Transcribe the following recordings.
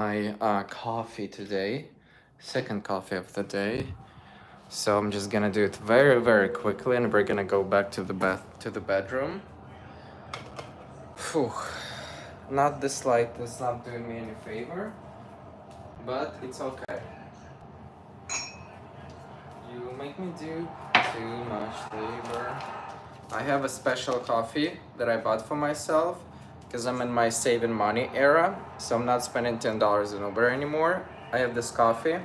My coffee today, second coffee of the day. So I'm just gonna do it very quickly, and we're gonna go back to the bedroom. Phew. Not this light is not doing me any favor, but it's okay. You make me do too much labor. I have a special coffee that I bought for myself because I'm in my saving money era, so I'm not spending $10 in Uber anymore. I have this coffee,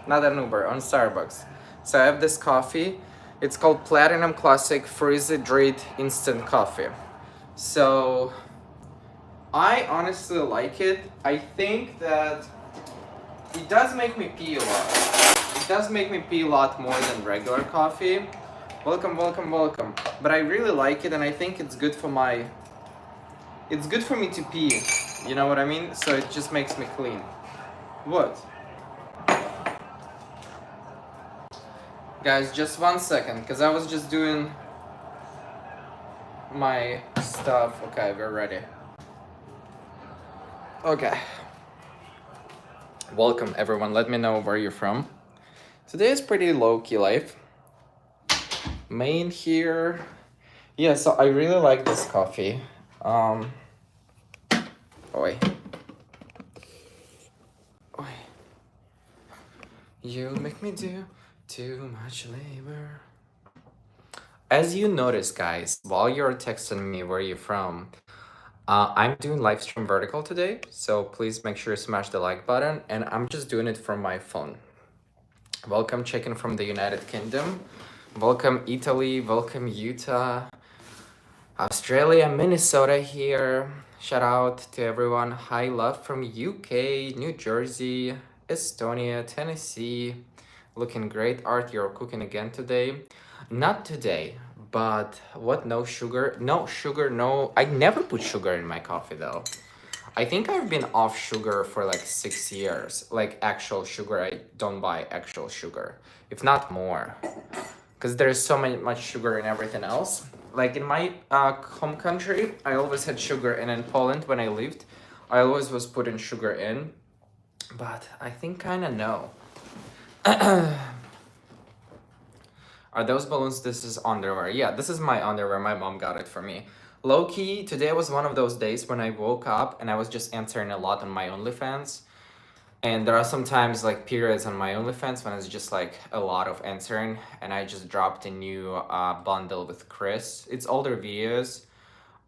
not an Uber, on Starbucks. So I have this coffee. It's called Platinum Classic Freeze Hydrate Instant Coffee. So I honestly like it. I think that it does make me pee a lot. It does make me pee a lot more than regular coffee. Welcome. But I really like it, and I think it's good for my... It's good for me to pee. You know what I mean? So it just makes me clean. What? Guys, just 1 second, because I was just doing my stuff. Okay, we're ready. Okay. Welcome, everyone. Let me know where you're from. Today is pretty low-key life. Main here. Yeah, so I really like this coffee. Oi. You make me do too much labor. As you notice, guys, while you're texting me where you're from, I'm doing live stream vertical today, so please make sure you smash the like button, and I'm just doing it from my phone. Welcome, chicken from the United Kingdom. Welcome, Italy. Welcome, Utah. Australia, Minnesota here. Shout out to everyone. Hi, love from UK, New Jersey, Estonia, Tennessee. Looking great, Art. You're cooking again today. Not today, but what? No sugar? No sugar, no. I never put sugar in my coffee though. I think I've been off sugar for like 6 years. Like actual sugar, I don't buy actual sugar, if not more, because there's so much sugar in everything else. Like in my home country, I always had sugar, and in Poland when I lived, I always was putting sugar in, but I think kind of no. Are those balloons? This is underwear. Yeah, this is my underwear. My mom got it for me. Low key, today was one of those days when I woke up and I was just answering a lot on my OnlyFans. And there are sometimes like periods on my OnlyFans when it's just like a lot of answering, and I just dropped a new bundle with Chris. It's older videos,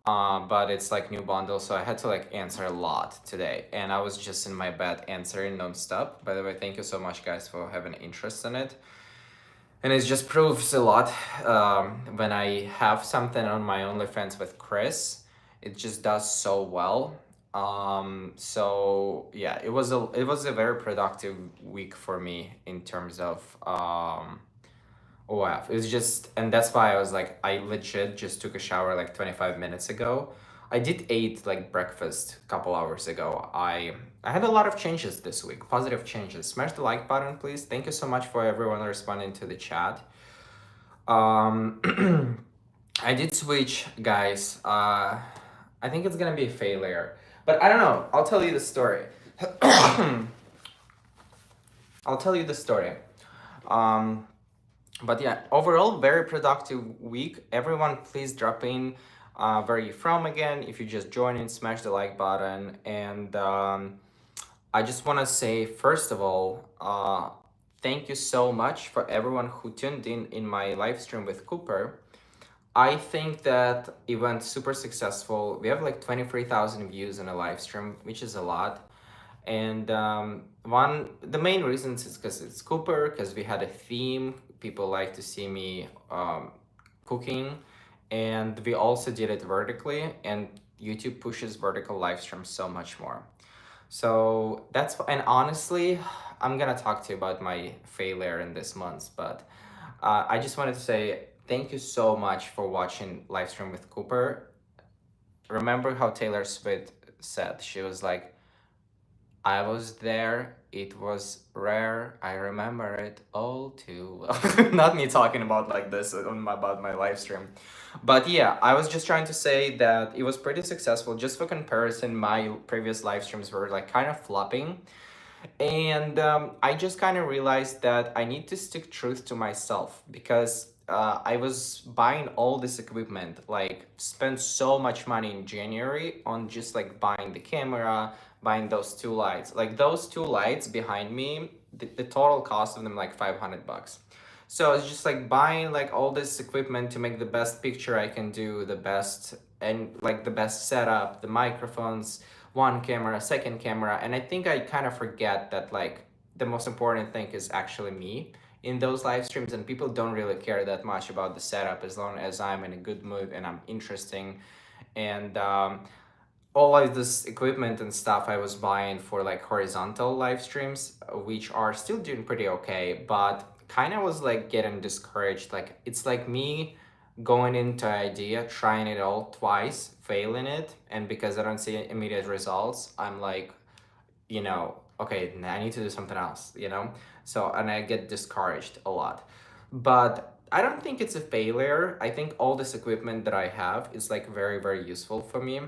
but it's like new bundle, so I had to like answer a lot today, and I was just in my bed answering non-stop. By the way, thank you so much, guys, for having interest in it. And it just proves a lot when I have something on my OnlyFans with Chris. It just does so well. So yeah, it was a very productive week for me in terms of OF. It's just, and that's why I was like, I legit just took a shower like 25 minutes ago. I did eat like breakfast a couple hours ago. I had a lot of changes this week, positive changes. Smash the like button, please. Thank you so much for everyone responding to the chat. I did switch, guys. I think it's gonna be a failure, but I don't know. I'll tell you the story. I'll tell you the story. But yeah, overall, very productive week. Everyone, please drop in where you're from again. If you just joined in, smash the like button. And I just want to say, first of all, thank you so much for everyone who tuned in my live stream with Cooper. I think that it went super successful. We have like 23,000 views in a live stream, which is a lot. And the main reasons is because it's Cooper, because we had a theme. People like to see me cooking, and we also did it vertically, and YouTube pushes vertical live streams so much more. So that's, and honestly, I'm gonna talk to you about my failure in this month, but I just wanted to say thank you so much for watching live stream with Cooper. Remember how Taylor Swift said, she was like, I was there. It was rare. I remember it all too well. Not me talking about like this about my live stream. But yeah, I was just trying to say that it was pretty successful. Just for comparison, my previous live streams were like kind of flopping. And I just kind of realized that I need to stick truth to myself because I was buying all this equipment, like spent so much money in January on just like buying the camera, buying those two lights. Like those two lights behind me, the total cost of them like 500 bucks. So it's just like buying like all this equipment to make the best picture I can do, the best and like the best setup, the microphones, one camera, second camera, and I think I kind of forget that like the most important thing is actually me in those live streams, and people don't really care that much about the setup as long as I'm in a good mood and I'm interesting. And all of this equipment and stuff I was buying for like horizontal live streams, which are still doing pretty okay, but kind of was like getting discouraged. Like it's like me going into idea, trying it all twice, failing it, and because I don't see immediate results, I'm like, okay, I need to do something else. So, and I get discouraged a lot. But I don't think it's a failure. I think all this equipment that I have is like very, very useful for me,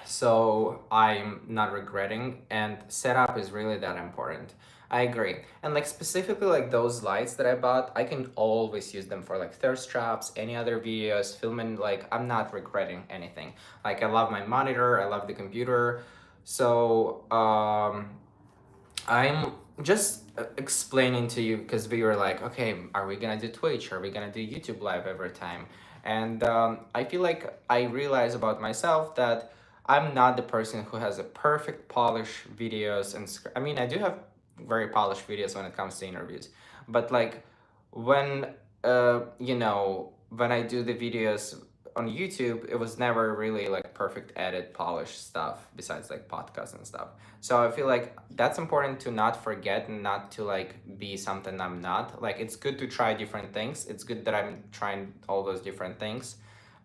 so I'm not regretting, and setup is really that important. I agree. And like specifically like those lights that I bought, I can always use them for like thirst traps, any other videos, filming, like I'm not regretting anything. Like I love my monitor, I love the computer. So I'm just explaining to you because we were like, okay, are we gonna do Twitch? Are we gonna do YouTube live every time? And I feel like I realize about myself that I'm not the person who has a perfect polished videos and I mean, I do have very polished videos when it comes to interviews, but like when when I do the videos on YouTube, it was never really like perfect edit, polished stuff besides like podcasts and stuff. So I feel like that's important to not forget and not to like be something I'm not. Like it's good to try different things. It's good that I'm trying all those different things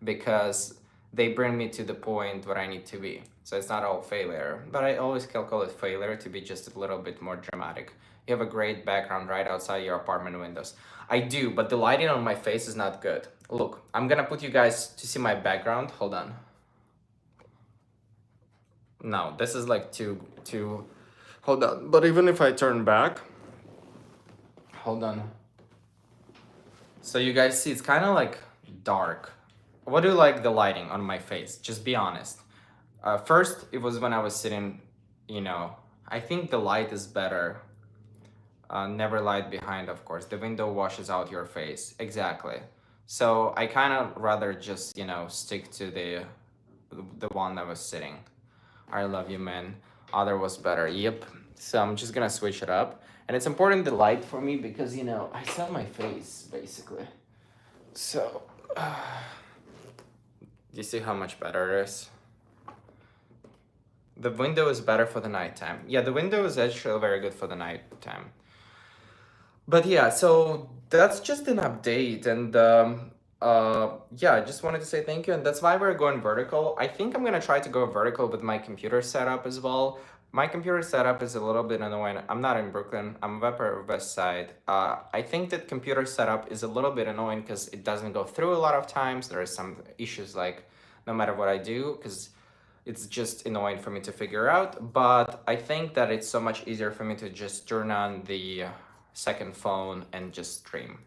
because they bring me to the point where I need to be. So it's not all failure, but I always calculate failure to be just a little bit more dramatic. You have a great background right outside your apartment windows. I do, but the lighting on my face is not good. Look, I'm gonna put you guys to see my background. Hold on. No, this is like too. Hold on. But even if I turn back, hold on. So you guys see, it's kind of like dark. What do you like the lighting on my face? Just be honest. First, it was when I was sitting, I think the light is better. Never light behind, of course. The window washes out your face. Exactly. So I kind of rather just, stick to the one that was sitting. I love you, man. Other was better. Yep. So I'm just gonna switch it up. And it's important the light for me because, I sell my face, basically. So, you see how much better it is? The window is better for the nighttime. Yeah, the window is actually very good for the nighttime. But yeah, so that's just an update, and yeah, I just wanted to say thank you, and that's why we're going vertical. I think I'm gonna try to go vertical with my computer setup as well. My computer setup is a little bit annoying. I'm not in Brooklyn. I'm Upper West Side. I think that computer setup is a little bit annoying because it doesn't go through a lot of times. There are some issues like no matter what I do, because it's just annoying for me to figure out. But I think that it's so much easier for me to just turn on the second phone and just stream.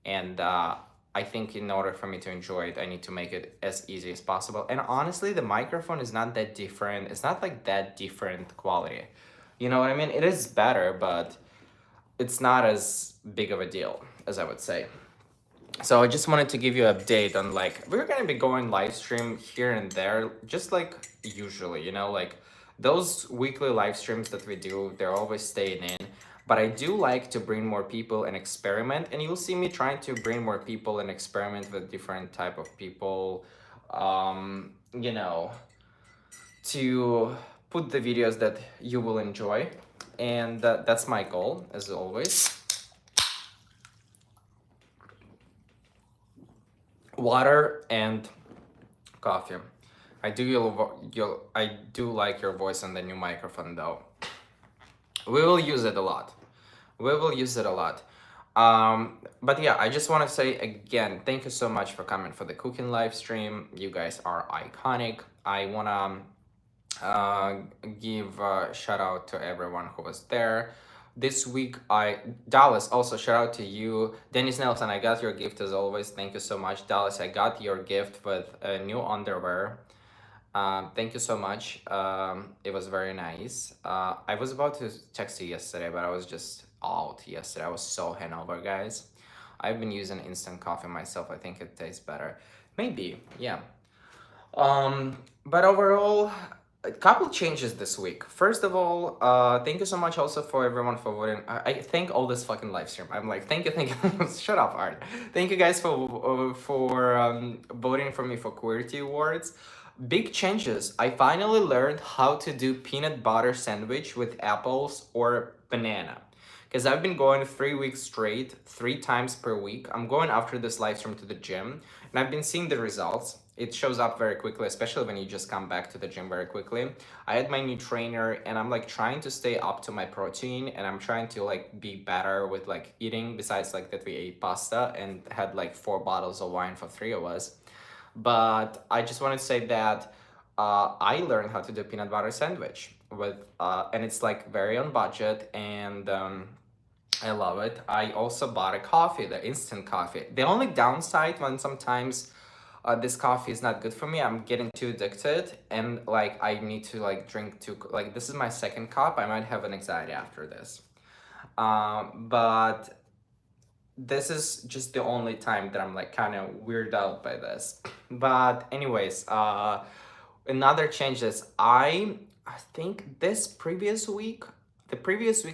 And I think in order for me to enjoy it, I need to make it as easy as possible. And honestly, the microphone is not that different. It's not like that different quality. You know what I mean? It is better, but it's not as big of a deal as I would say. So I just wanted to give you an update on like we're gonna be going live stream here and there, just like usually, like those weekly live streams that we do, they're always staying in. But I do like to bring more people and experiment, and you'll see me trying to bring more people and experiment with different type of people, you know, to put the videos that you will enjoy, and that's my goal as always. Water and coffee. I do like your voice on the new microphone though. We will use it a lot. We will use it a lot. But yeah, I just want to say again, thank you so much for coming for the cooking live stream. You guys are iconic. I want to give a shout out to everyone who was there. This week, Dallas, also shout out to you. Dennis Nelson, I got your gift as always. Thank you so much. Dallas, I got your gift with new underwear. Thank you so much. It was very nice. I was about to text you yesterday, but I was just out yesterday. I was so hangover, guys. I've been using instant coffee myself. I think it tastes better. Maybe, yeah. But overall, a couple changes this week. First of all, thank you so much also for everyone for voting. I thank all this fucking live stream. I'm like, thank you. Shut up, Art. Thank you guys for voting for me for QWERTY Awards. Big changes. I finally learned how to do peanut butter sandwich with apples or banana. Because I've been going 3 weeks straight, 3 times per week. I'm going after this live stream to the gym, and I've been seeing the results. It shows up very quickly, especially when you just come back to the gym very quickly. I had my new trainer, and I'm like trying to stay up to my protein, and I'm trying to like be better with like eating. Besides like that, we ate pasta and had like 4 bottles of wine for 3 of us. But I just want to say that I learned how to do peanut butter sandwich with, and it's like very on budget, and I love it. I also bought a coffee, the instant coffee. The only downside when sometimes this coffee is not good for me, I'm getting too addicted, and like I need to like drink too. Like this is my second cup. I might have an anxiety after this. But this is just the only time that I'm like kind of weirded out by this. But anyways, another change is I think the previous week,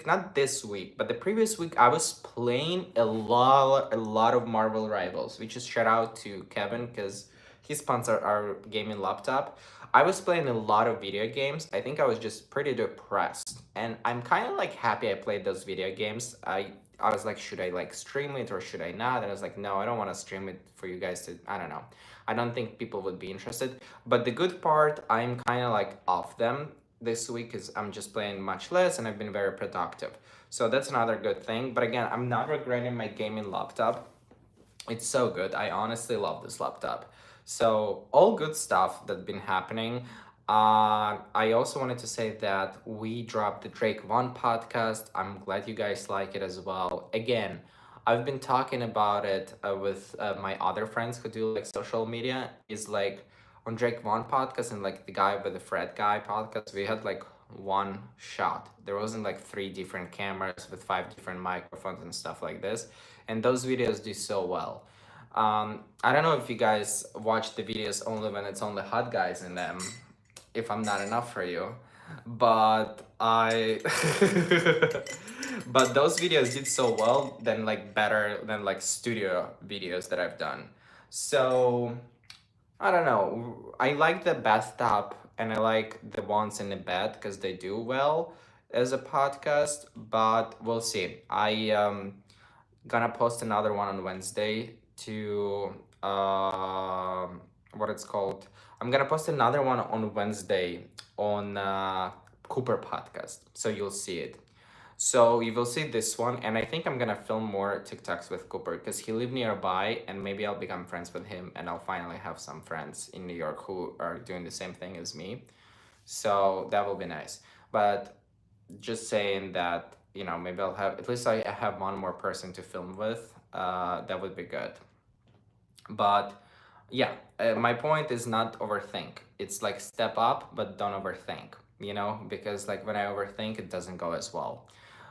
not this week, but the previous week I was playing a lot of Marvel Rivals, which is shout out to Kevin because he sponsored our gaming laptop. I was playing a lot of video games. I think I was just pretty depressed, and I'm kind of like happy I played those video games. I was like, should I like stream it or should I not? And I was like, no, I don't want to stream it for you guys to, I don't know. I don't think people would be interested. But the good part, I'm kind of like off them this week is I'm just playing much less and I've been very productive. So that's another good thing. But again, I'm not regretting my gaming laptop. It's so good. I honestly love this laptop. So all good stuff that's been happening. I also wanted to say that we dropped the Drake One podcast. I'm glad you guys like it as well. Again, I've been talking about it with my other friends who do like social media. Is like on Drake One podcast and like the guy with the Fred guy podcast. We had like one shot. There wasn't like 3 different cameras with 5 different microphones and stuff like this. And those videos do so well. I don't know if you guys watch the videos only when it's only hot guys in them, if I'm not enough for you. But but those videos did so well than like better than like studio videos that I've done. So I don't know. I like the bathtub and I like the ones in the bed because they do well as a podcast, but we'll see. I gonna post another one on Wednesday to what it's called. I'm gonna post another one on Wednesday on Cooper podcast, so you'll see it. So you will see this one, and I think I'm gonna film more TikToks with Cooper because he lives nearby, and maybe I'll become friends with him, and I'll finally have some friends in New York who are doing the same thing as me. So that will be nice. But just saying that, you know, maybe I'll have at least I have one more person to film with. That would be good. But yeah, my point is not overthink. It's like step up, but don't overthink, you know, because like when I overthink, it doesn't go as well.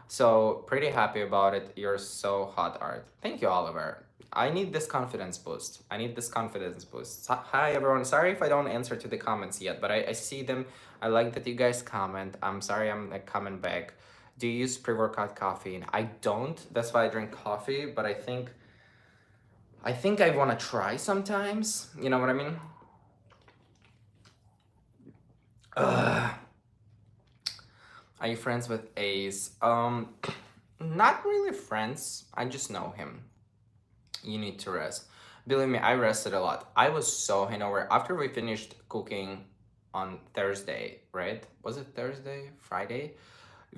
So pretty happy about it. You're so hot, Art. Thank you, Oliver. I need this confidence boost. I need this confidence boost. Hi, everyone. Sorry if I don't answer to the comments yet, but I see them. I like that you guys comment. I'm sorry I'm like coming back. Do you use pre-workout caffeine? I don't. That's why I drink coffee, but I think I want to try sometimes. You know what I mean? Ugh. Are you friends with Ace? Not really friends. I just know him. You need to rest. Believe me, I rested a lot. I was so hangover. After we finished cooking on Thursday, right? Was it Thursday? Friday?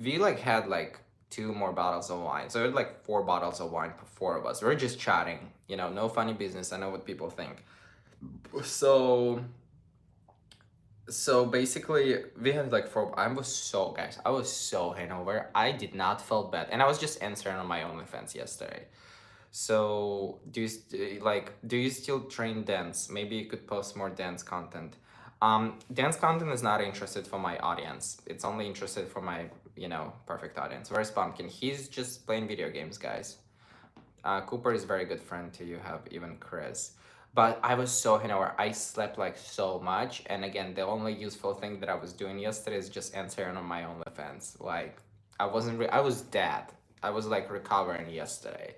we like had like two more bottles of wine. So it was like four bottles of wine for four of us. We are just chatting, you know, no funny business. I know what people think. So basically we had like four. I was so, guys, I was so hangover. I did not feel bad, and I was just answering on my OnlyFans yesterday. So do you still train dance? Maybe you could post more dance content. Dance content is not interested for my audience. It's only interested for my, you know, perfect audience. Where's Pumpkin? He's just playing video games, guys. Cooper is a very good friend to you have, even Chris. But I was so hangover. I slept like so much. And again, the only useful thing that I was doing yesterday is just answering on my OnlyFans. Like, I was dead. I was like recovering yesterday.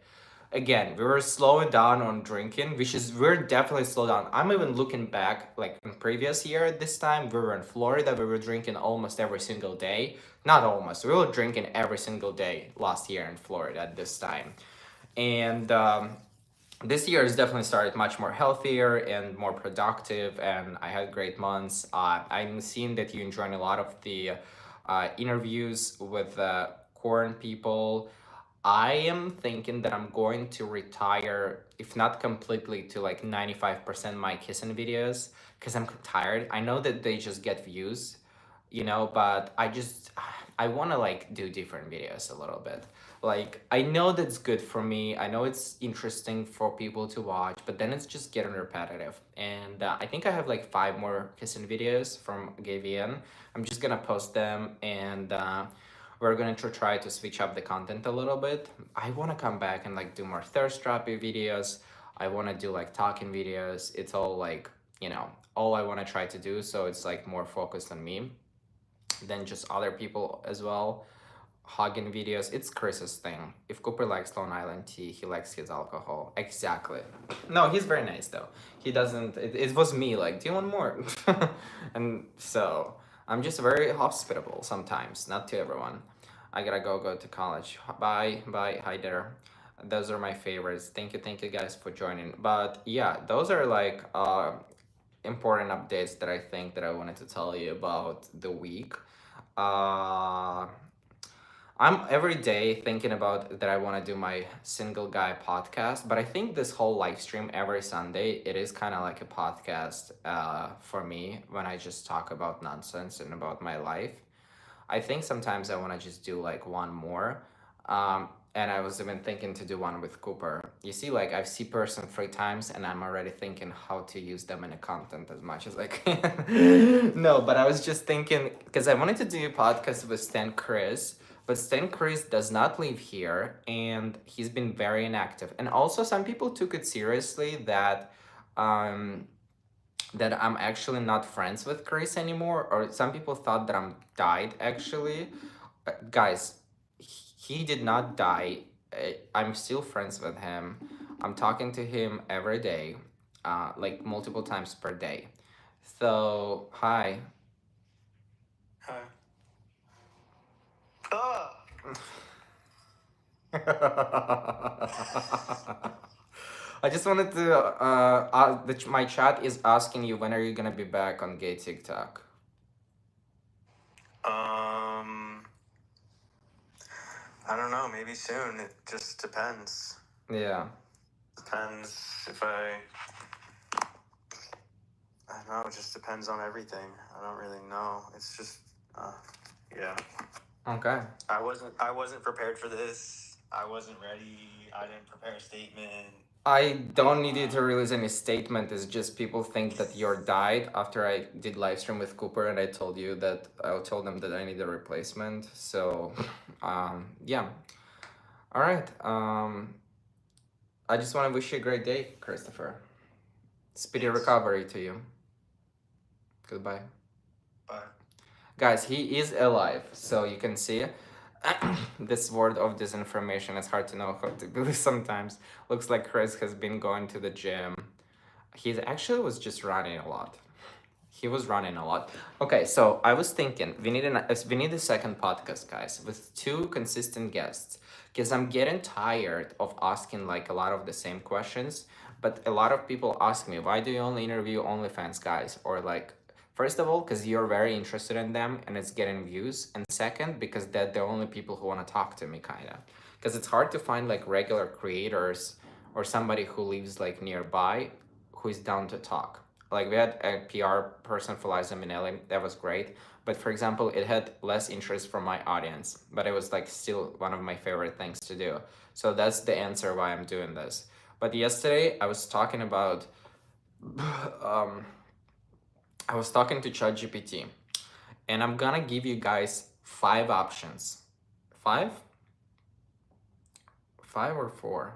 Again, we were slowing down on drinking, which is, we're definitely slow down. I'm even looking back, like in previous year at this time, we were in Florida, we were drinking almost every single day. Not almost, we were drinking every single day last year in Florida at this time. And this year has definitely started much more healthier and more productive, and I had great months. I'm seeing that you enjoying a lot of the interviews with corn people. I am thinking that I'm going to retire, if not completely, to like 95% my kissing videos, because I'm tired. I know that they just get views, you know, but I want to like do different videos a little bit. Like, I know that's good for me. I know it's interesting for people to watch, but then it's just getting repetitive. And I think I have like five more kissing videos from Gavian. I'm just gonna post them, and we're gonna try to switch up the content a little bit. I want to come back and like do more thirst trappy videos. I want to do like talking videos. It's all like, you know, all I want to try to do. So it's like more focused on me than just other people as well. Hugging videos, it's Chris's thing. If Cooper likes Long Island tea, he likes his alcohol. Exactly. No, he's very nice though. He doesn't. It was me like, do you want more? And so I'm just very hospitable sometimes. Not to everyone. I gotta go to college. Bye. Hi there. Those are my favorites. Thank you guys for joining. But yeah, those are like important updates that I think that I wanted to tell you about the week. Uh, I'm every day thinking about that I want to do my single guy podcast, but I think this whole live stream every Sunday, it is kind of like a podcast for me when I just talk about nonsense and about my life. I think sometimes I want to just do like one more. And I was even thinking to do one with Cooper. You see, like I've seen person 3 times and I'm already thinking how to use them in a content as much as I can. No, but I was just thinking because I wanted to do a podcast with Stan Chris, but Stan Chris does not live here and he's been very inactive. And also some people took it seriously um that I'm actually not friends with Chris anymore, or some people thought that I'm died actually. Guys, he did not die. I'm still friends with him. I'm talking to him every day, like multiple times per day. So, hi. Hi. Ah! I just wanted to, my chat is asking you when are you gonna be back on gay TikTok? Um, I don't know. Maybe soon. It just depends. Yeah. Depends if I don't know. It just depends on everything. I don't really know. It's just, yeah. Okay. I wasn't prepared for this. I wasn't ready. I didn't prepare a statement. I don't need you to release any statement. It's just people think that you're died after I did live stream with Cooper and I told you that I told them that I need a replacement. So, yeah. All right. I just want to wish you a great day, Christopher. Speedy Thanks. recovery to you. Goodbye. Bye. Guys, he is alive, so you can see this word of disinformation. It's hard to know how to believe sometimes. Looks like Chris has been going to the gym. He actually was just running a lot. He was running a lot. Okay, so I was thinking we need a second podcast, guys, with two consistent guests, because I'm getting tired of asking like a lot of the same questions. But a lot of people ask me, why do you only interview OnlyFans guys, or like First of all, because you're very interested in them and it's getting views. And second, because they're the only people who want to talk to me, kind of. Because it's hard to find like regular creators or somebody who lives like nearby who is down to talk. Like we had a PR person for Liza Minnelli, that was great. But for example, it had less interest from my audience, but it was like still one of my favorite things to do. So that's the answer why I'm doing this. But yesterday I was talking about um, I was talking to ChatGPT, and I'm gonna give you guys 5 options. Five? Five or four?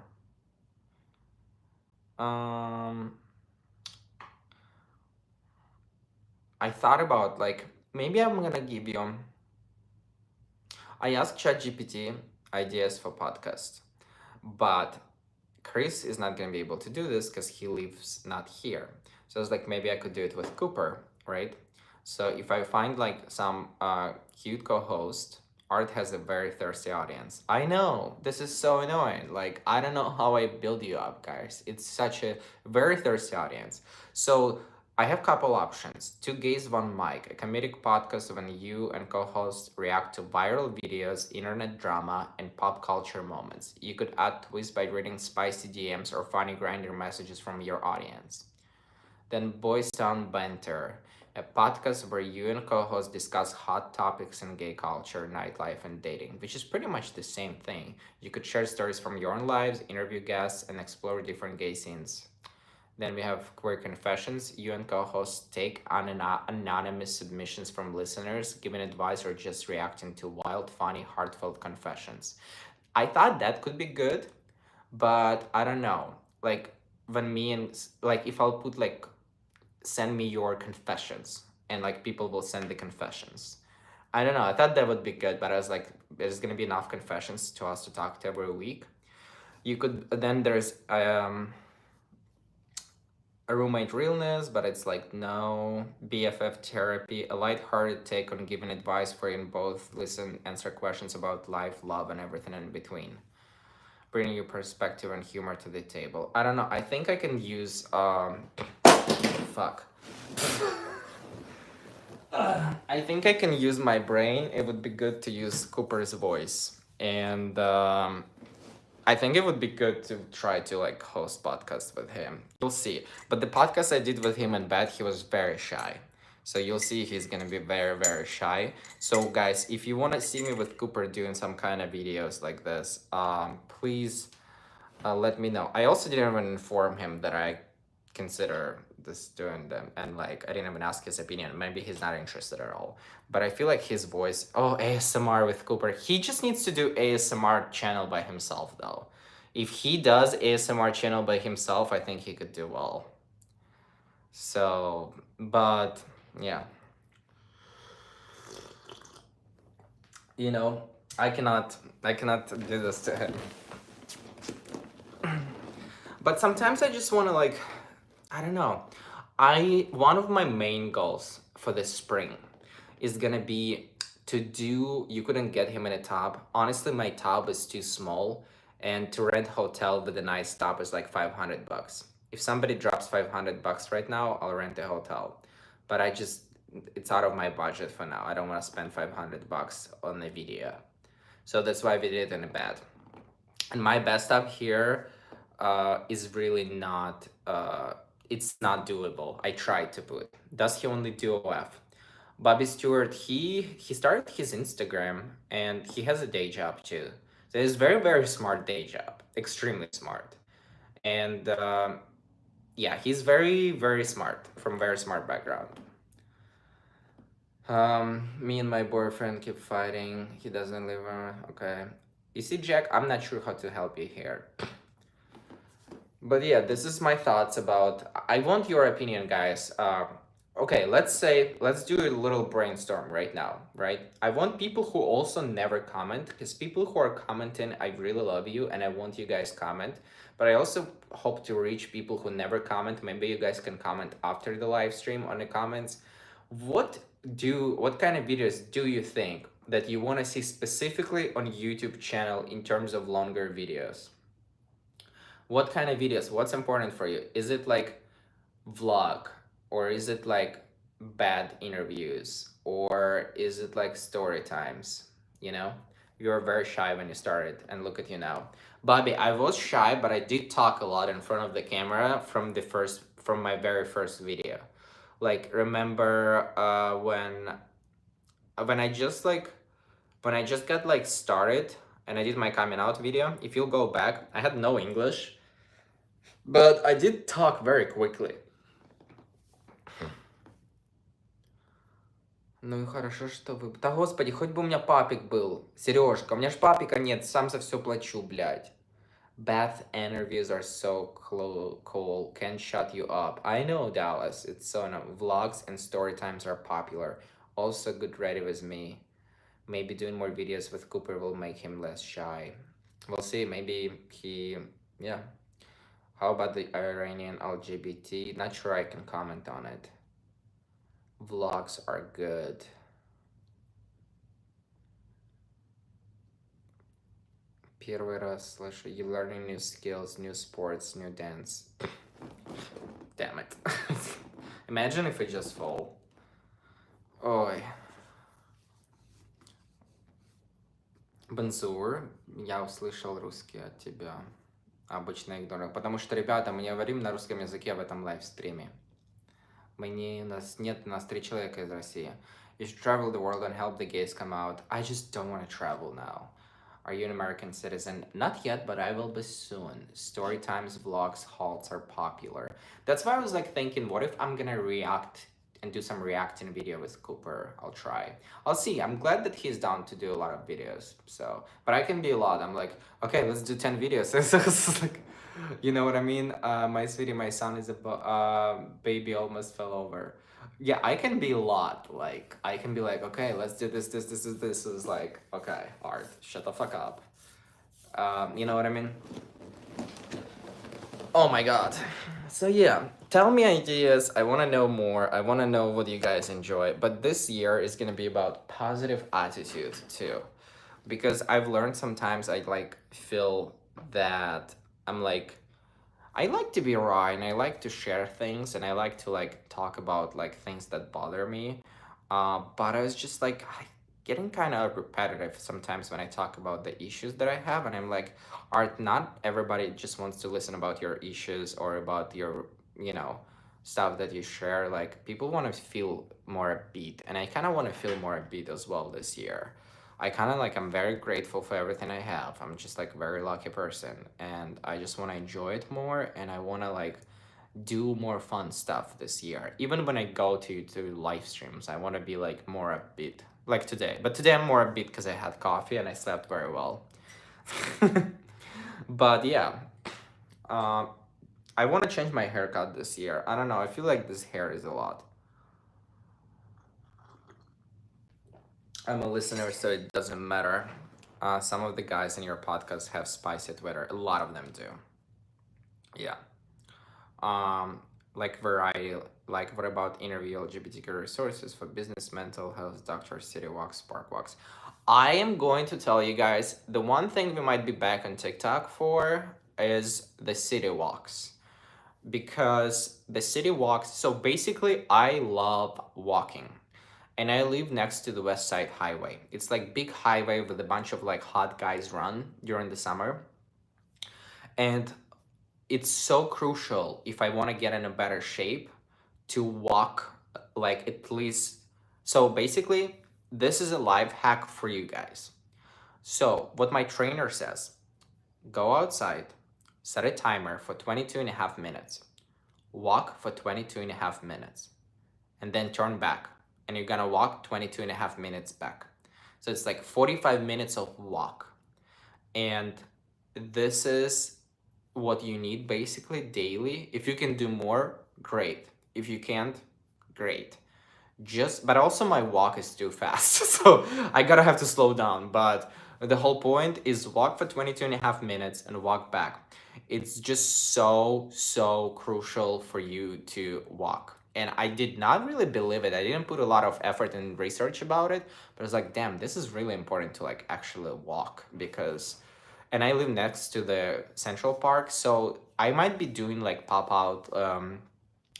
Um, I thought about like maybe I'm gonna give you. I asked ChatGPT ideas for podcast, but Chris is not gonna be able to do this because he lives not here. So I was like, maybe I could do it with Cooper, right? So if I find like some cute co-host, Art has a very thirsty audience. I know this is so annoying. Like I don't know how I build you up, guys. It's such a very thirsty audience. So I have couple options. Two Gays, One Mic, a comedic podcast when you and co-hosts react to viral videos, internet drama, and pop culture moments. You could add twists by reading spicy DMs or funny grinder messages from your audience. Then Boys Town Banter, a podcast where you and co-hosts discuss hot topics in gay culture, nightlife, and dating, which is pretty much the same thing. You could share stories from your own lives, interview guests, and explore different gay scenes. Then we have Queer Confessions. You and co-hosts take on anonymous submissions from listeners, giving advice or just reacting to wild, funny, heartfelt confessions. I thought that could be good, but I don't know. Like when me and like if I'll put like send me your confessions and like people will send the confessions. I don't know. I thought that would be good, but I was like, there's gonna be enough confessions to us to talk to every week. You could then there's a roommate realness, but it's like no BFF therapy, a lighthearted take on giving advice where you can both listen, answer questions about life, love, and everything in between. Bringing your perspective and humor to the table. I don't know. I think I can use fuck. I think I can use my brain. It would be good to use Cooper's voice, and I think it would be good to try to like host podcasts with him. You'll see. But the podcast I did with him in bed, he was very shy. So you'll see he's gonna be very, very shy. So guys, if you wanna see me with Cooper doing some kind of videos like this, please let me know. I also didn't even inform him that I consider this doing them, and like I didn't even ask his opinion. Maybe he's not interested at all. But I feel like his voice, oh, ASMR with Cooper. He just needs to do ASMR channel by himself though. If he does ASMR channel by himself, I think he could do well. So, but yeah. You know, I cannot do this to him. But sometimes I just want to like I don't know. I one of my main goals for this spring is gonna be to do. You couldn't get him in a tub. Honestly, my tub is too small, and to rent hotel with a nice tub is like $500. If somebody drops $500 right now, I'll rent a hotel. But I just it's out of my budget for now. I don't want to spend $500 on a video, so that's why we did it in a bed. And my best up here is really not it's not doable. I tried to put. Does he only do OF? Bobby Stewart, he started his Instagram and he has a day job too. So it's very very smart day job, extremely smart, and yeah, he's very very smart from very smart background. Me and my boyfriend keep fighting. He doesn't live around. Okay, you see, Jack, I'm not sure how to help you here. But yeah, this is my thoughts about. I want your opinion, guys. Okay, let's do a little brainstorm right now, right? I want people who also never comment, because people who are commenting, I really love you, and I want you guys comment. But I also hope to reach people who never comment. Maybe you guys can comment after the live stream on the comments. What kind of videos do you think that you want to see specifically on YouTube channel in terms of longer videos? What kind of videos? What's important for you? Is it like vlog, or is it like bad interviews, or is it like story times? You know, you were very shy when you started, and look at you now. Bobby, I was shy, but I did talk a lot in front of the camera from my very first video. Like, remember when I just like when I just got like started and I did my coming out video. If you'll go back, I had no English, but I did talk very quickly. Ну и хорошо, что вы... Да господи, хоть бы у меня папик был. Сережка, у меня ж папика нет, сам за все плачу, блядь. Bath interviews are so cool, can't shut you up. I know, Dallas, it's so no. Vlogs and story times are popular. Also good ready with me. Maybe doing more videos with Cooper will make him less shy. We'll see, maybe he... Yeah. How about the Iranian LGBT? Not sure I can comment on it. Vlogs are good. Первый раз слышу. You learning new skills, new sports, new dance. Damn it. Imagine if we just fall. Ой. Бензур, я услышал русский от тебя. Обычно игнорирую. Потому что, ребята, мы не говорим на русском языке в этом лайвстриме. У нас нет, у нас 3 человека из России. You should travel the world and help the gays come out. I just don't want to travel now. Are you an American citizen? Not yet, but I will be soon. Story times, vlogs, halts are popular. That's why I was like thinking, what if I'm gonna react and do some reacting video with Cooper? I'll try. I'll see. I'm glad that he's down to do a lot of videos. So, but I can be a lot. I'm like, okay, let's do 10 videos. It's like, you know what I mean? My sweetie, my son is a baby almost fell over. Yeah, I can be a lot. Like, I can be like, okay, let's do this. This is like, okay, art, shut the fuck up. You know what I mean? Oh my god. So yeah, tell me ideas. I want to know more. I want to know what you guys enjoy. But this year is going to be about positive attitude too. Because I've learned sometimes I like feel that I'm like I like to be raw and I like to share things and I like to like talk about like things that bother me. But I was just like getting kind of repetitive sometimes when I talk about the issues that I have, and I'm like, Art, not everybody just wants to listen about your issues or about your, you know, stuff that you share. Like people want to feel more upbeat, and I kind of want to feel more upbeat as well this year. I kind of like I'm very grateful for everything I have. I'm just like a very lucky person, and I just want to enjoy it more, and I want to like do more fun stuff this year. Even when I go to live streams, I want to be like more upbeat, like today. But today I'm more upbeat because I had coffee and I slept very well. But yeah, uh, I want to change my haircut this year. I don't know. I feel like this hair is a lot. I'm a listener, so it doesn't matter. Some of the guys in your podcast have spicy Twitter. A lot of them do. Yeah. Um, like variety, like what about interview LGBTQ resources for business, mental health, doctors, city walks, park walks? I am going to tell you guys the one thing we might be back on TikTok for is the city walks. Because the city walks, so basically, I love walking. And I live next to the West Side Highway. It's like big highway with a bunch of like hot guys run during the summer. And it's so crucial if I want to get in a better shape to walk like at least. So basically, this is a life hack for you guys. So, what my trainer says, go outside, set a timer for 22 and a half minutes, walk for 22 and a half minutes, and then turn back. And you're gonna walk 22 and a half minutes back. So, it's like 45 minutes of walk. And this is what you need basically daily. If you can do more, great. If you can't, great. But also my walk is too fast, so I gotta have to slow down. But the whole point is walk for 22 and a half minutes and walk back. It's just so crucial for you to walk. And I did not really believe it. I didn't put a lot of effort and research about it, but I was like, damn, this is really important to like actually walk. Because and I live next to the Central Park, so I might be doing like pop out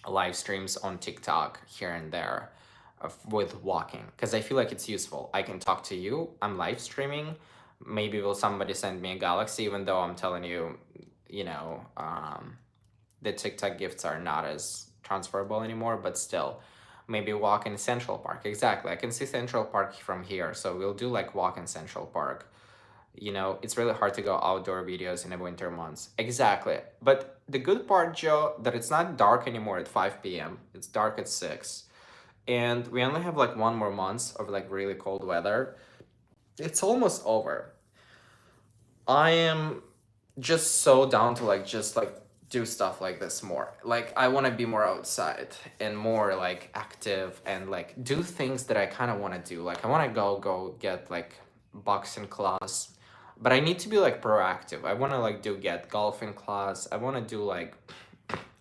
live streams on TikTok here and there with walking, because I feel like it's useful. I can talk to you, I'm live streaming. Maybe will somebody send me a galaxy, even though I'm telling you, you know, the TikTok gifts are not as transferable anymore, but still, maybe walk in Central Park. Exactly, I can see Central Park from here, so we'll do like walk in Central Park. You know, it's really hard to go outdoor videos in the winter months. Exactly. But the good part, Joe, that it's not dark anymore at 5 p.m. It's dark at 6. And we only have like one more month of like really cold weather. It's almost over. I am just so down to like just like do stuff like this more. Like I want to be more outside and more like active and like do things that I kind of want to do. Like I want to go get like boxing class, but I need to be like proactive. I want to like do get golfing class. I want to do like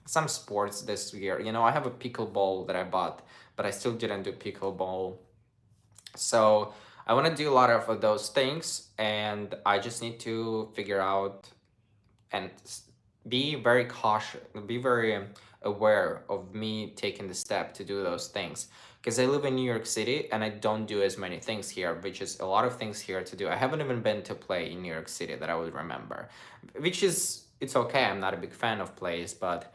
some sports this year. You know, I have a pickleball that I bought, but I still didn't do pickleball. So I want to do a lot of those things, and I just need to figure out and be very cautious, be very aware of me taking the step to do those things. Because I live in New York City and I don't do as many things here, which is a lot of things here to do. I haven't even been to play in New York City that I would remember, which is, it's okay. I'm not a big fan of plays, but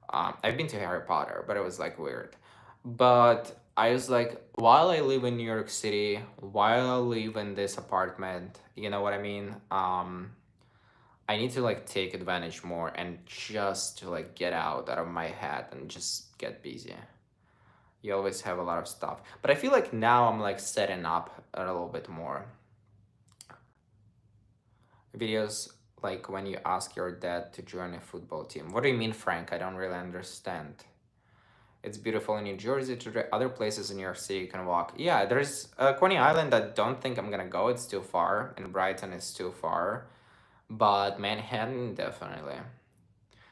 I've been to Harry Potter, but it was like weird. But I was like, while I live in New York City, while I live in this apartment, you know what I mean? I need to like take advantage more and just to like get out of my head and just get busy. You always have a lot of stuff. But I feel like now I'm like setting up a little bit more. Videos like when you ask your dad to join a football team. What do you mean, Frank? I don't really understand. It's beautiful in New Jersey. To other places in New York City you can walk. Yeah, there's Coney Island. I don't think I'm gonna go. It's too far, and Brighton is too far. But Manhattan definitely,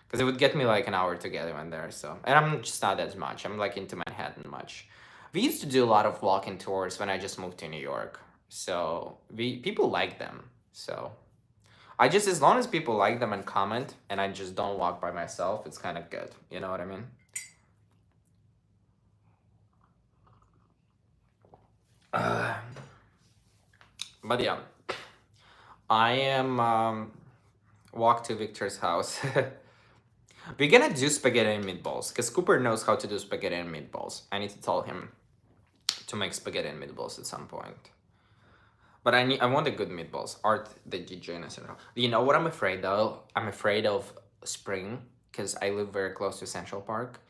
because it would get me like an hour to get even there. So, and I'm just not as much. I'm like into Manhattan much. We used to do a lot of walking tours when I just moved to New York. So we people like them. So I just, as long as people like them and comment, and I just don't walk by myself, it's kind of good. You know what I mean? Uh, but yeah, I am walk to Victor's house. We're gonna do spaghetti and meatballs because Cooper knows how to do spaghetti and meatballs. I need to tell him to make spaghetti and meatballs at some point. But I want the good meatballs. Art the DJ. You know what I'm afraid of? I'm afraid of spring because I live very close to Central Park,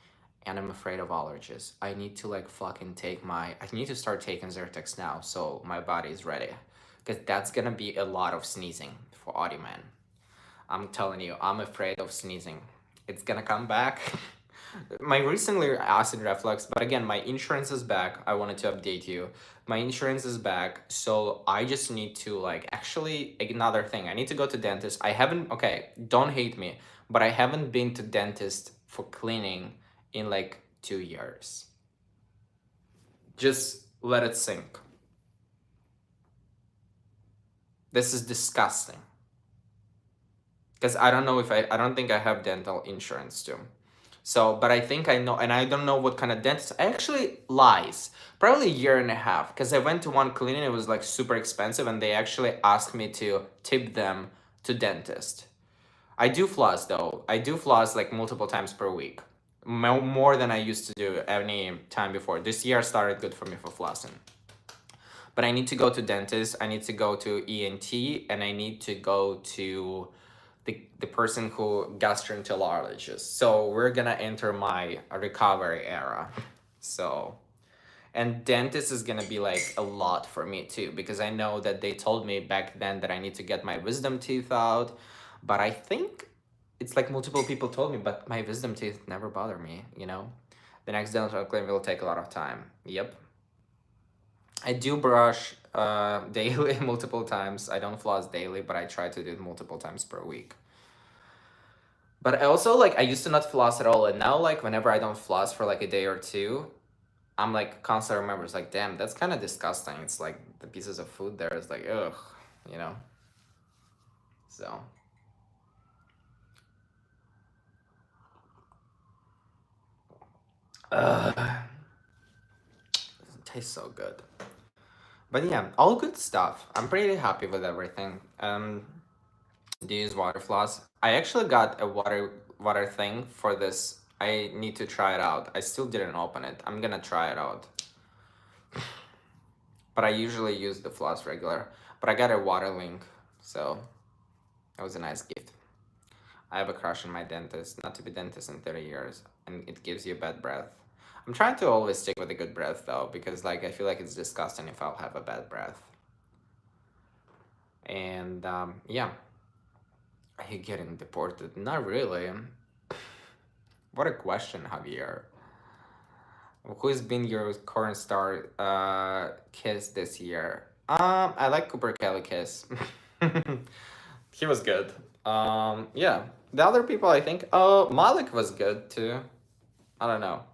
and I'm afraid of allergies. I need to like fucking take my. I need to start taking Zyrtex now so my body is ready, because that's gonna be a lot of sneezing for Audie Man. I'm telling you, I'm afraid of sneezing. It's gonna come back. My recently acid reflux, but again, my insurance is back. I wanted to update you. My insurance is back, so I just need to like actually another thing. I need to go to dentist. I haven't, okay, don't hate me, but I haven't been to dentist for cleaning in like 2 years. Just let it sink. This is disgusting. Because I don't know if I don't think I have dental insurance too. So, but I think I know, and I don't know what kind of dentist. I actually lies. Probably a year and a half, because I went to one clinic. It was like super expensive, and they actually asked me to tip them to dentist. I do floss though. I do floss like multiple times per week, more than I used to do any time before. This year started good for me for flossing. But I need to go to dentist. I need to go to ENT, and I need to go to the person who gastroenterologist. So we're gonna enter my recovery era. So, and dentist is gonna be like a lot for me too, because I know that they told me back then that I need to get my wisdom teeth out, but I think it's like multiple people told me, but my wisdom teeth never bother me, you know. The next dental clinic will take a lot of time. Yep. I do brush daily multiple times. I don't floss daily, but I try to do it multiple times per week. But I also like I used to not floss at all, and now like whenever I don't floss for like a day or two, I'm like constantly remember it's like damn, that's kind of disgusting. It's like the pieces of food there is like ugh, you know. So Ugh, it tastes so good. But yeah, all good stuff. I'm pretty happy with everything. Do you use water floss? I actually got a water thing for this. I need to try it out. I still didn't open it. I'm gonna try it out. But I usually use the floss regular. But I got a water link, so that was a nice gift. I have a crush on my dentist. Not to be dentist in 30 years, and it gives you bad breath. I'm trying to always stick with a good breath though, because like I feel like it's disgusting if I'll have a bad breath. And yeah, are you getting deported? Not really. What a question, Javier. Who's been your current star kiss this year? I like Cooper Kelly kiss. He was good. Yeah. The other people I think Malik was good too. I don't know.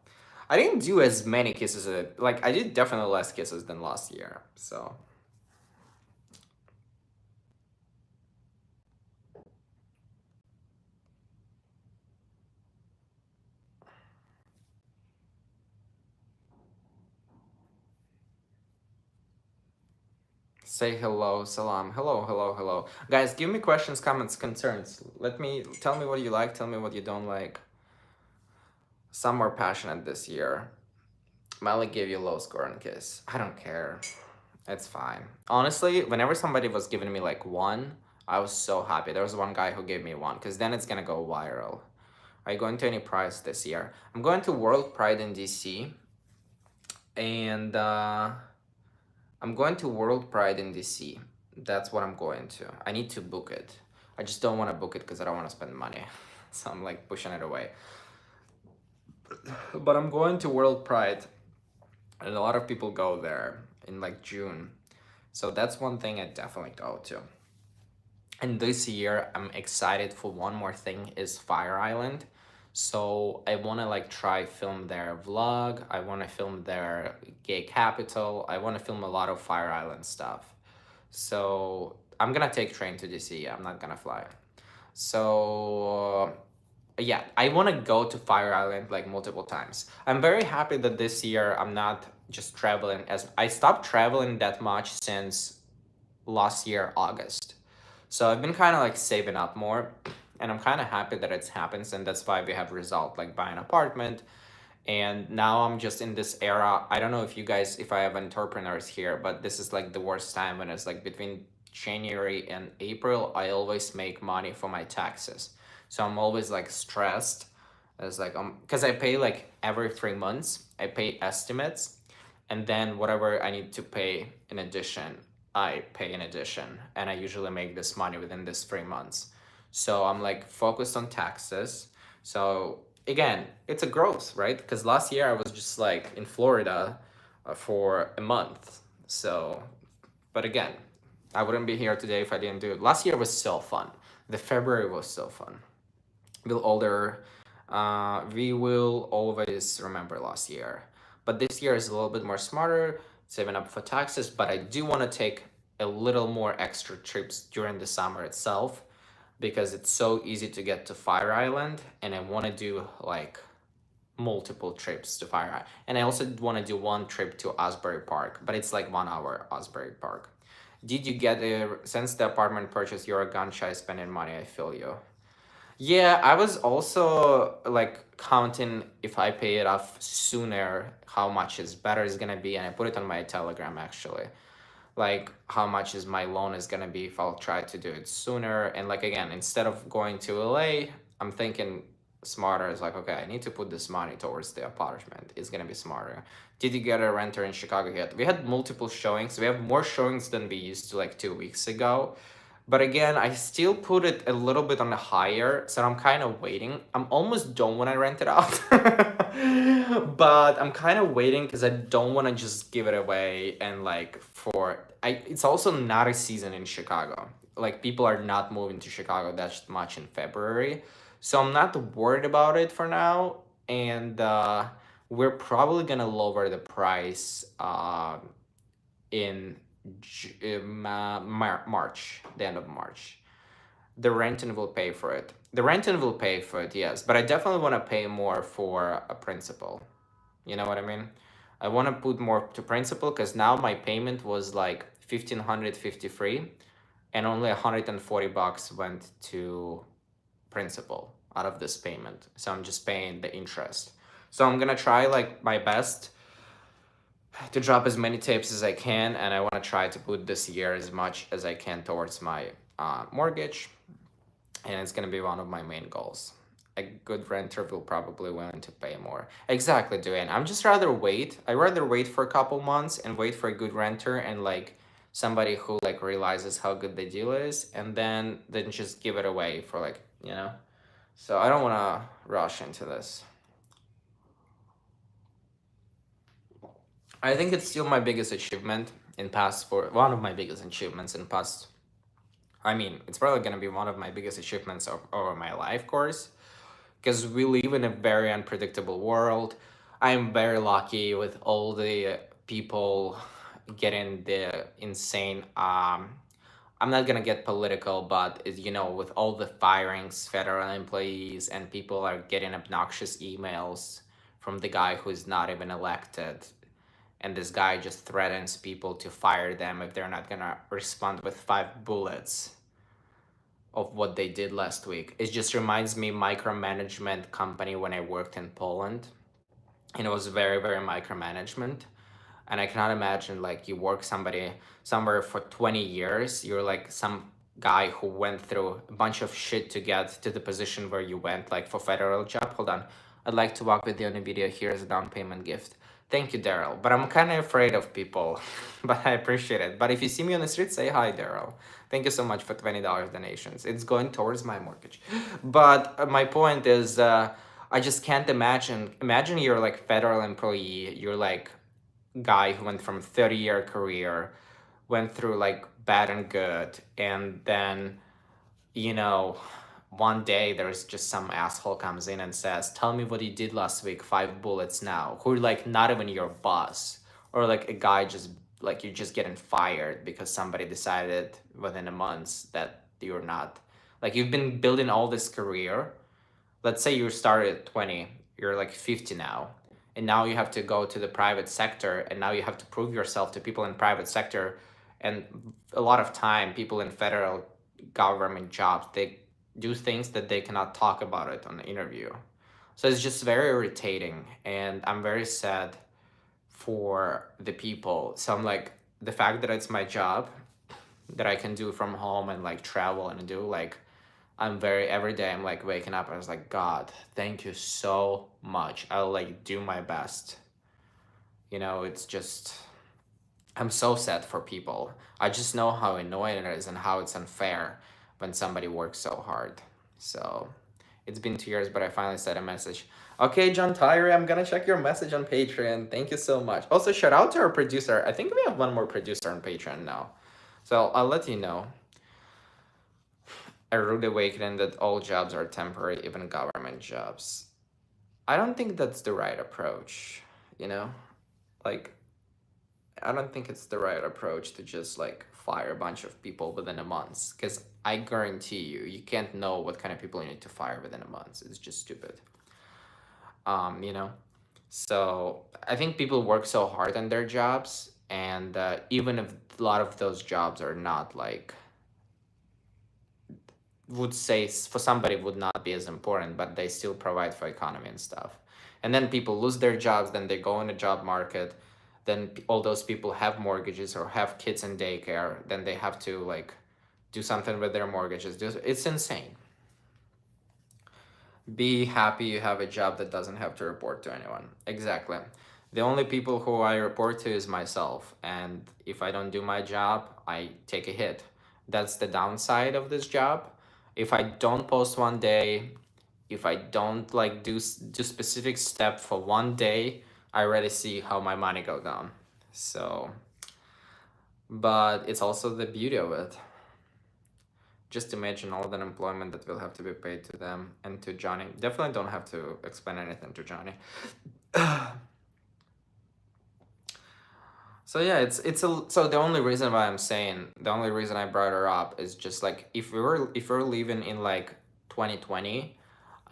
I didn't do as many kisses like I did definitely less kisses than last year. So say hello, salam. Hello, hello, hello. Guys, give me questions, comments, concerns. Tell me what you like, tell me what you don't like. Some more passionate this year. Malik gave you a low score on kiss. I don't care. It's fine. Honestly, whenever somebody was giving me like one, I was so happy. There was one guy who gave me one, because then it's gonna go viral. Are you going to any prize this year? I'm going to World Pride in DC, and I'm going to World Pride in DC. That's what I'm going to. I need to book it. I just don't want to book it because I don't want to spend money. So I'm like pushing it away. But I'm going to World Pride, and a lot of people go there in like June. So that's one thing I definitely go to. And this year I'm excited for one more thing is Fire Island. So I want to like try film their vlog. I want to film their gay capital. I want to film a lot of Fire Island stuff. So I'm gonna take train to DC. I'm not gonna fly. So yeah, I want to go to Fire Island like multiple times. I'm very happy that this year I'm not just traveling as I stopped traveling that much since last year August. So I've been kind of like saving up more, and I'm kind of happy that it's happens, and that's why we have result like buy an apartment. And now I'm just in this era. I don't know if you guys, if I have entrepreneurs here, but this is like the worst time when it's like between January and April. I always make money for my taxes, so I'm always like stressed. As like because I pay like every 3 months. I pay estimates, and then whatever I need to pay in addition, I pay in addition, and I usually make this money within this 3 months. So I'm like focused on taxes. So again, it's a growth, right? Because last year I was just like in Florida for a month. So, but again, I wouldn't be here today if I didn't do it. Last year was so fun. The February was so fun. We will always remember last year. But this year is a little bit more smarter, saving up for taxes. But I do want to take a little more extra trips during the summer itself, because it's so easy to get to Fire Island, and I want to do like multiple trips to Fire Island. And I also want to do one trip to Asbury Park, but it's like 1 hour Asbury Park. Did you get a since the apartment purchase? You're a gun shy spending money. I feel you. Yeah, I was also like counting if I pay it off sooner, how much is better is gonna be, and I put it on my Telegram actually. Like how much is my loan is gonna be if I'll try to do it sooner. And like again, instead of going to LA, I'm thinking smarter. It's like, okay, I need to put this money towards the apartment. It's gonna be smarter. Did you get a renter in Chicago yet? We had multiple showings. We have more showings than we used to like 2 weeks ago. But again, I still put it a little bit on the higher, so I'm kind of waiting. I'm almost done when I rent it out. But I'm kind of waiting because I don't want to just give it away and like it's also not a season in Chicago. Like people are not moving to Chicago that much in February. So I'm not worried about it for now. And we're probably gonna lower the price in March, the end of March. The renting will pay for it. The renting will pay for it, yes, but I definitely want to pay more for a principal. You know what I mean? I want to put more to principal because now my payment was like 1,553 and only $140 went to principal out of this payment. So I'm just paying the interest. So I'm gonna try like my best to drop as many tapes as I can, and I want to try to put this year as much as I can towards my mortgage, and it's gonna be one of my main goals. A good renter will probably willing to pay more. Exactly, Duane. I'm just rather wait. I rather wait for a couple months and wait for a good renter and like somebody who like realizes how good the deal is, and then just give it away for like So I don't want to rush into this. I think it's still my biggest achievement in past for one of my biggest achievements in past. I mean, it's probably gonna be one of my biggest achievements over my life course because we live in a very unpredictable world. I'm very lucky with all the people getting the insane. I'm not gonna get political, but with all the firings, federal employees, and people are getting obnoxious emails from the guy who's not even elected, and this guy just threatens people to fire them if they're not gonna respond with 5 bullets of what they did last week. It just reminds me micromanagement company when I worked in Poland. And it was very, very micromanagement. And I cannot imagine like you work somebody somewhere for 20 years. You're like some guy who went through a bunch of shit to get to the position where you went, like for federal job. Hold on. I'd like to walk with you on a video. Here's a down payment gift. Thank you, Daryl. But I'm kind of afraid of people, but I appreciate it. But if you see me on the street, say hi, Daryl. Thank you so much for $20 donations. It's going towards my mortgage. But my point is, I just can't imagine. Imagine you're like federal employee. You're like guy who went from 30-year career, went through like bad and good, and then you know one day there's just some asshole comes in and says, tell me what you did last week, 5 bullets now, who are like not even your boss, or like a guy just like you're just getting fired because somebody decided within a month that you're not, like you've been building all this career. Let's say you started at 20, you're like 50 now, and now you have to go to the private sector, and now you have to prove yourself to people in private sector. And a lot of time people in federal government jobs, they do things that they cannot talk about it on the interview. So it's just very irritating, and I'm very sad for the people. So I'm like, the fact that it's my job that I can do from home and like travel and do like, I'm very every day I'm like waking up, I was like, God, thank you so much. I'll like do my best. It's just I'm so sad for people. I just know how annoying it is and how it's unfair when somebody works so hard. So it's been 2 years, but I finally sent a message. Okay, John Tyree, I'm gonna check your message on Patreon. Thank you so much. Also, shout out to our producer. I think we have one more producer on Patreon now. So I'll let you know. A rude awakening that all jobs are temporary, even government jobs. I don't think that's the right approach, you know? Like, I don't think it's the right approach to just like fire a bunch of people within a month. Because I guarantee you can't know what kind of people you need to fire within a month. It's just stupid. You know? So I think people work so hard on their jobs, and even if a lot of those jobs are not like would say for somebody would not be as important, but they still provide for economy and stuff. And then people lose their jobs, then they go in the job market, then all those people have mortgages or have kids in daycare, then they have to like do something with their mortgages. It's insane. Be happy you have a job that doesn't have to report to anyone. Exactly. The only people who I report to is myself, and if I don't do my job, I take a hit. That's the downside of this job. If I don't post one day, if I don't like do specific step for one day, I already see how my money go down. So, but it's also the beauty of it. Just imagine all the unemployment that will have to be paid to them and to Johnny. Definitely don't have to explain anything to Johnny. So yeah, so the only reason why I'm saying, the only reason I brought her up is just like if we're living in like 2020,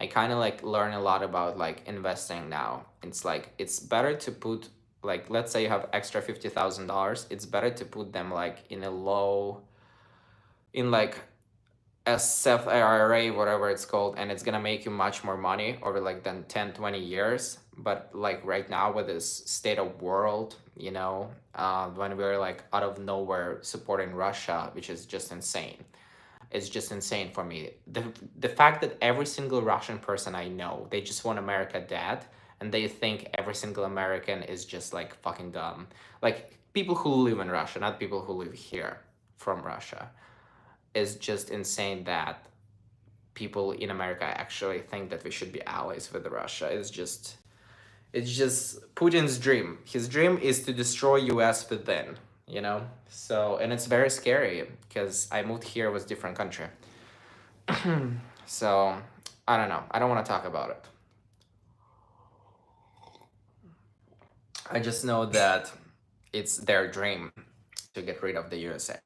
I kind of like learn a lot about like investing now. It's like, it's better to put, like, let's say you have extra $50,000. It's better to put them like in a low, in like a Seth IRA, whatever it's called, and it's gonna make you much more money over like than 10, 20 years. But like right now with this state of world, you know, when we're like out of nowhere supporting Russia, which is just insane. It's just insane for me. The fact that every single Russian person I know, they just want America dead, and they think every single American is just like fucking dumb. Like people who live in Russia, not people who live here from Russia, is just insane that people in America actually think that we should be allies with Russia. It's just Putin's dream. His dream is to destroy US within, you know? So, and it's very scary because I moved here with different country. So, I don't know. I don't want to talk about it. I just know that it's their dream to get rid of the USA.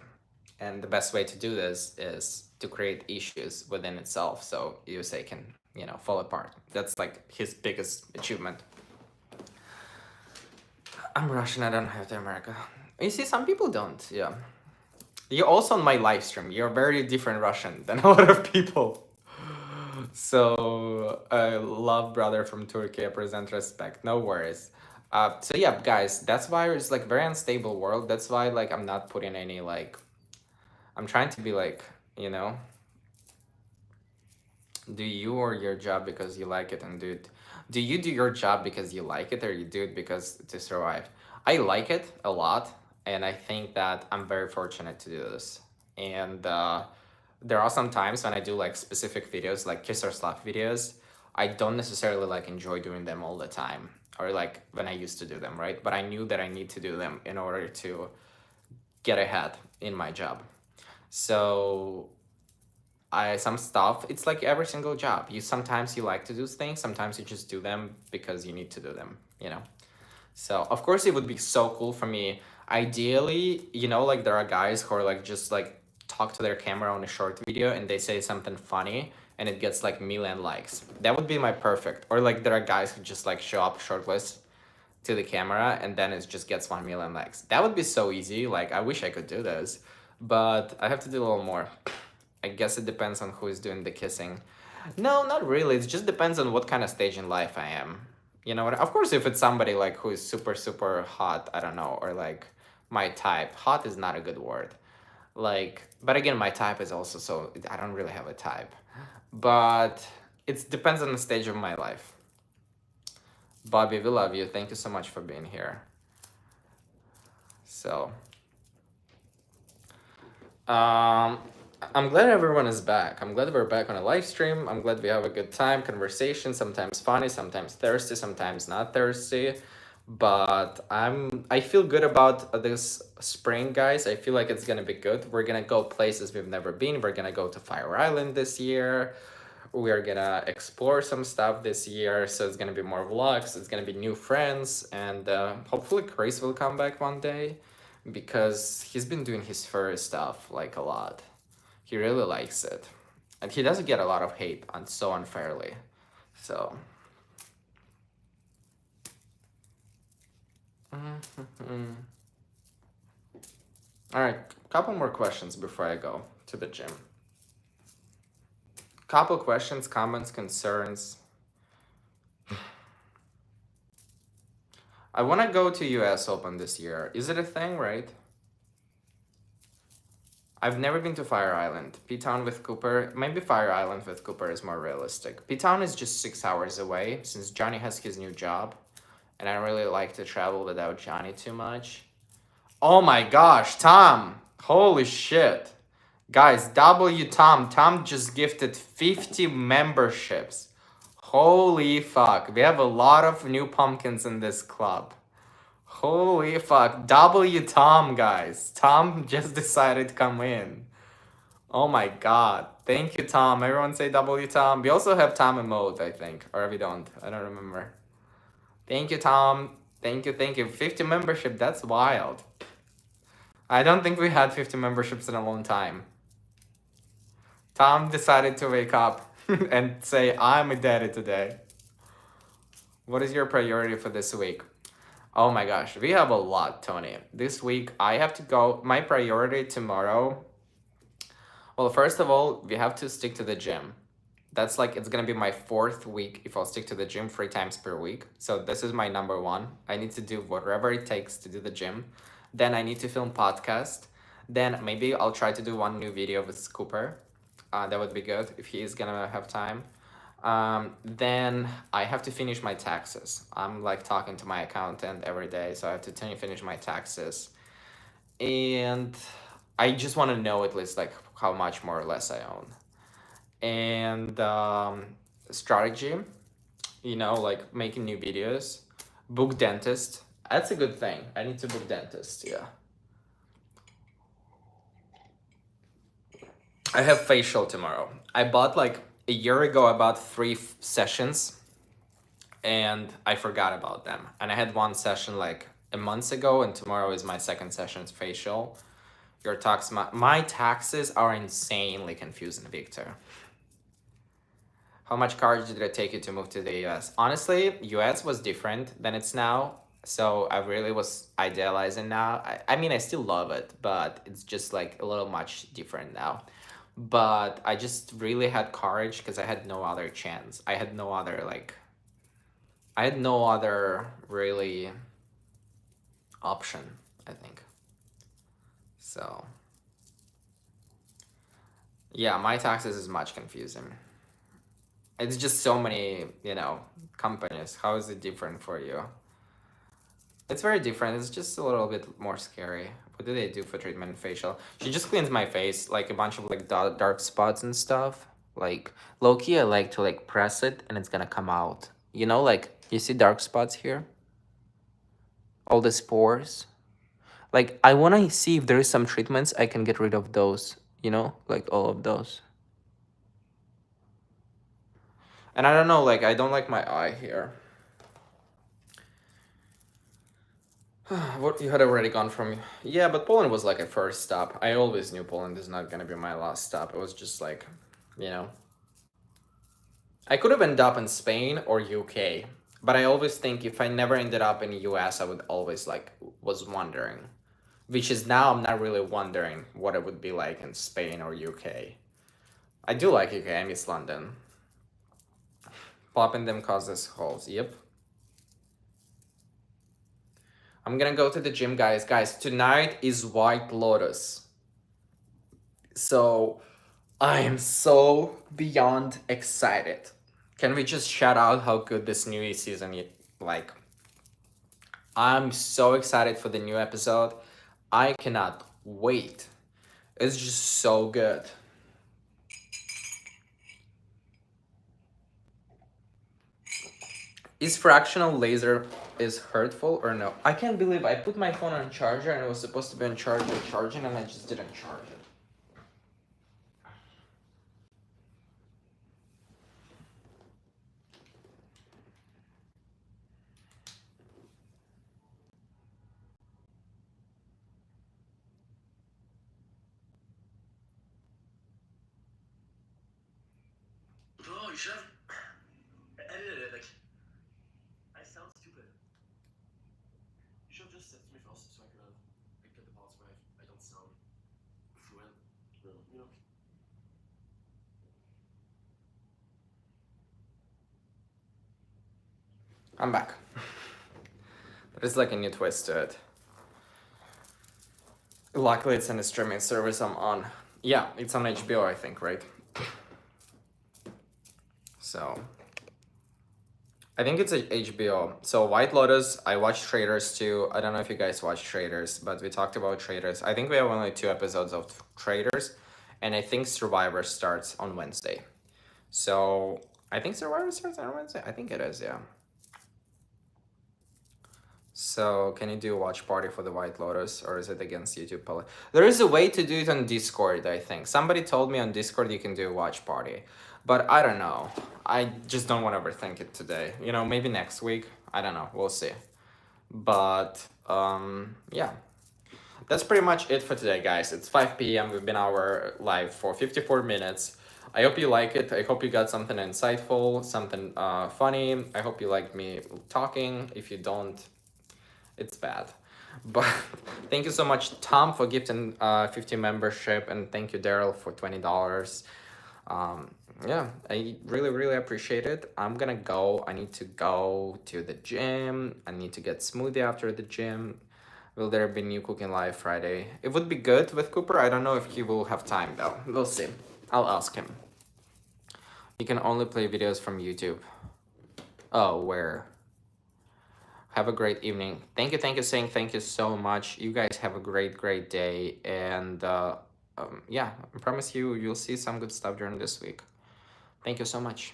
And the best way to do this is to create issues within itself so USA can, you know, fall apart. That's like his biggest achievement. I'm Russian, I don't have to America. You see, some people don't, yeah. You're also on my live stream. You're very different Russian than a lot of people. So, love brother from Turkey, I present respect. No worries. So yeah, guys, that's why it's like very unstable world. That's why like I'm not putting any like, I'm trying to be like, you know, do you or your job because you like it and do it. Do you do your job because you like it or you do it because to survive? I like it a lot, and I think that I'm very fortunate to do this. And there are some times when I do like specific videos, like kiss or slap videos. I don't necessarily like enjoy doing them all the time, or like when I used to do them, right? But I knew that I need to do them in order to get ahead in my job. So some stuff, it's like every single job. Sometimes you like to do things, sometimes you just do them because you need to do them, you know. So of course it would be so cool for me. Ideally, you know, like there are guys who are like just like talk to their camera on a short video and they say something funny and it gets like million likes. That would be my perfect. Or like there are guys who just like show up shirtless to the camera and then it just gets 1 million likes. That would be so easy. Like I wish I could do this, but I have to do a little more. I guess it depends on who is doing the kissing. No, not really. It just depends on what kind of stage in life I am. You know what? Of course, if it's somebody like who is super, super hot, I don't know, or like my type. Hot is not a good word. Like, but again, my type is also so, I don't really have a type. But it depends on the stage of my life. Bobby, we love you. Thank you so much for being here. So, I'm glad everyone is back. I'm glad we're back on a live stream. I'm glad we have a good time, conversation, sometimes funny, sometimes thirsty, sometimes not thirsty. But I feel good about this spring, guys. I feel like it's gonna be good. We're gonna go places we've never been. We're gonna go to Fire Island this year. We're gonna explore some stuff this year. So it's gonna be more vlogs. It's gonna be new friends, and hopefully Chris will come back one day because he's been doing his furry stuff like a lot. He really likes it. And he does get a lot of hate so unfairly. So. Alright, couple more questions before I go to the gym. Couple questions, comments, concerns. I want to go to US Open this year. Is it a thing, right? I've never been to Fire Island. P-Town with Cooper, maybe Fire Island with Cooper is more realistic. P-Town is just 6 hours away since Johnny has his new job. And I don't really like to travel without Johnny too much. Oh my gosh, Tom! Holy shit. Guys, Tom. Tom just gifted 50 memberships. Holy fuck. We have a lot of new pumpkins in this club. Holy fuck. Tom, guys. Tom just decided to come in. Oh my god. Thank you, Tom. Everyone say Tom. We also have Tom emote, I think. Or we don't. I don't remember. Thank you, Tom. Thank you. 50 membership. That's wild. I don't think we had 50 memberships in a long time. Tom decided to wake up and say, I'm a daddy today. What is your priority for this week? Oh my gosh, we have a lot, Tony. This week I have to go. My priority tomorrow. Well, first of all, we have to stick to the gym. That's like it's gonna be my fourth week if I'll stick to the gym 3 times per week. So this is my number one. I need to do whatever it takes to do the gym. Then I need to film podcast. Then maybe I'll try to do one new video with Cooper. That would be good if he is gonna have time. Then I have to finish my taxes. I'm like talking to my accountant every day, so I have to finish my taxes. And I just want to know at least like how much more or less I own. And strategy, like making new videos. Book dentist. That's a good thing. I need to book dentist, yeah. I have facial tomorrow. I bought like a year ago, I bought 3 sessions and I forgot about them. And I had one session like a month ago, and tomorrow is my second session facial. Your tax, my taxes are insanely confusing, Victor. How much courage did it take you to move to the US? Honestly, US was different than it's now. So I really was idealizing now. I mean, I still love it, but it's just like a little much different now. But I just really had courage because I had no other chance. I had no other really option, I think. So yeah, my taxes is much confusing. It's just so many, companies. How is it different for you? It's very different. It's just a little bit more scary. What do they do for treatment facial? She just cleans my face, like a bunch of like dark spots and stuff. Like low key, I like to like press it and it's gonna come out. Like you see dark spots here? All the spores. Like I wanna see if there is some treatments I can get rid of those, like all of those. And I don't know, like I don't like my eye here. What, you had already gone from. Yeah, but Poland was like a first stop. I always knew Poland is not gonna be my last stop. It was just like, you know. I could have ended up in Spain or UK, but I always think if I never ended up in the US, I would always like was wondering. Which is now I'm not really wondering what it would be like in Spain or UK. I do like UK, I miss London. Popping them causes holes. Yep. I'm gonna go to the gym, guys. Guys, tonight is White Lotus. So I am so beyond excited. Can we just shout out how good this new season is? Like, I'm so excited for the new episode. I cannot wait. It's just so good. Is fractional laser is hurtful or no? I can't believe I put my phone on charger and it was supposed to be on charging and I just didn't charge it. Bro, you should have edited it. Like, I sound stupid. You should have just said to me first so I could have picked up the parts where I don't sound fluent. You know? I'm back. There's like a new twist to it. Luckily, it's in a streaming service I'm on. Yeah, it's on HBO, I think, right? So, I think it's a HBO. So White Lotus, I watched Traders too. I don't know if you guys watch Traders, but we talked about Traders. I think we have only 2 episodes of Traders, and I think Survivor starts on Wednesday. So I think Survivor starts on Wednesday. I think it is, yeah. So can you do a watch party for the White Lotus, or is it against YouTube policy? There is a way to do it on Discord, I think. Somebody told me on Discord you can do a watch party, but I don't know. I just don't want to overthink it today. Maybe next week. I don't know. We'll see. But yeah. That's pretty much it for today, guys. It's 5 p.m. We've been live for 54 minutes. I hope you like it. I hope you got something insightful, something funny. I hope you liked me talking. If you don't, it's bad. But thank you so much, Tom, for gifting 50 membership, and thank you, Daryl, for $20. Um, yeah, I really, really appreciate it. I'm gonna go. I need to go to the gym. I need to get smoothie after the gym. Will there be new cooking live Friday? It would be good with Cooper. I don't know if he will have time though. We'll see. I'll ask him. You can only play videos from YouTube. Oh, where? Have a great evening. Thank you, saying thank you so much. You guys have a great, great day. And yeah, I promise you, you'll see some good stuff during this week. Thank you so much.